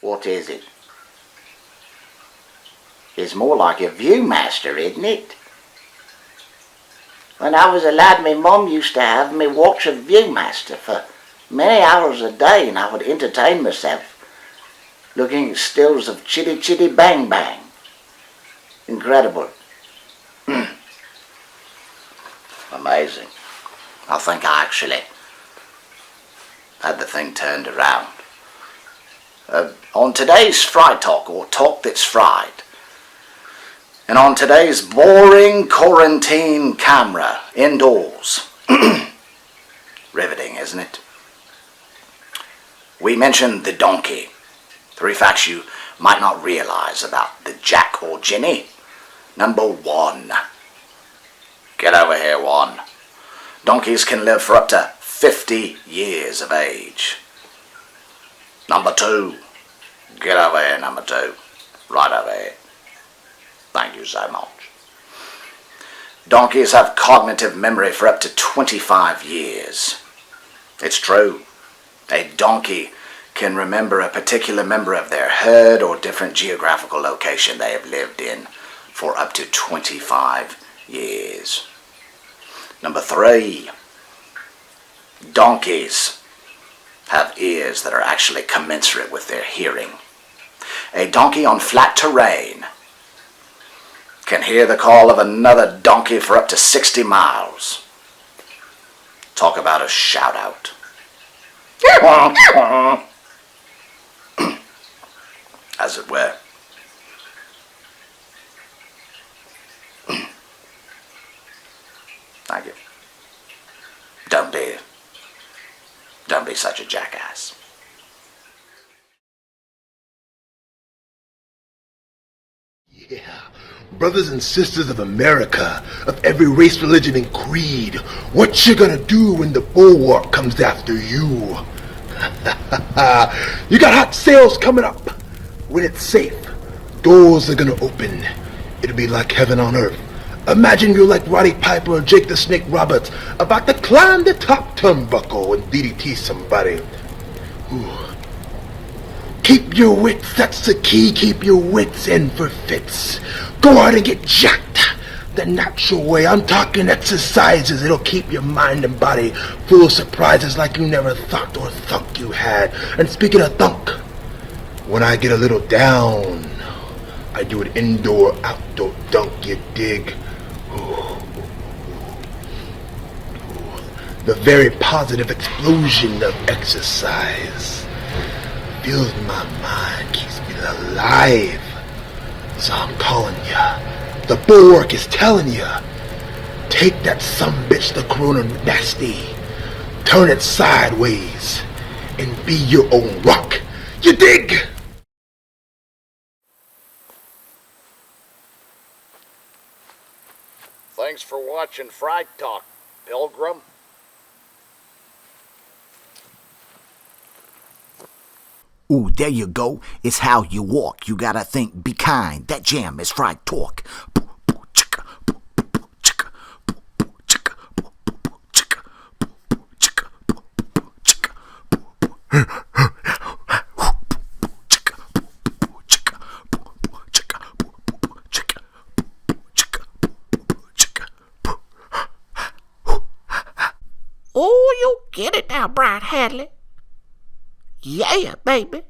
What is it? It's more like a Viewmaster, isn't it? When I was a lad, my mum used to have me watch a Viewmaster for many hours a day, and I would entertain myself looking at stills of Chitty Chitty Bang Bang. Incredible. Amazing. I think I actually had the thing turned around. On today's Fry Talk, or Talk That's Fried, and on today's boring quarantine camera indoors, riveting, isn't it? We mentioned the donkey. 3 facts you might not realize about the Jack or Ginny. Number 1. Get over here, 1. Donkeys can live for up to 50 years of age. Number 2. Get over here, number 2. Right over here. Thank you so much. Donkeys have cognitive memory for up to 25 years. It's true. A donkey can remember a particular member of their herd or different geographical location they have lived in for up to 25 years. Number 3. Donkeys have ears that are actually commensurate with their hearing. A donkey on flat terrain can hear the call of another donkey for up to 60 miles. Talk about a shout out. As it were. Thank you. Don't be such a jackass. Yeah, brothers and sisters of America, of every race, religion, and creed, what you gonna do when the Bulwark comes after you? You got hot sales coming up. When it's safe, doors are gonna open. It'll be like heaven on earth. Imagine you're like Roddy Piper or Jake the Snake Roberts, about to climb the top turnbuckle and DDT somebody. Ooh. Keep your wits, that's the key. Keep your wits in for fits. Go out and get jacked the natural way. I'm talking exercises. It'll keep your mind and body full of surprises like you never thought or thunk you had. And speaking of thunk, when I get a little down, I do an indoor, outdoor dunk, you dig? Ooh. The very positive explosion of exercise fills my mind, keeps me alive. So I'm calling ya. The Bulwark is telling ya. Take that sumbitch, the corona nasty. Turn it sideways and be your own rock. You dig? Thanks for watching Fry Talk, Pilgrim. Ooh, there you go. It's how you walk. You gotta think, be kind. That jam is Fried Talk. Oh, you get it now, Brian Hadley. Yeah, baby.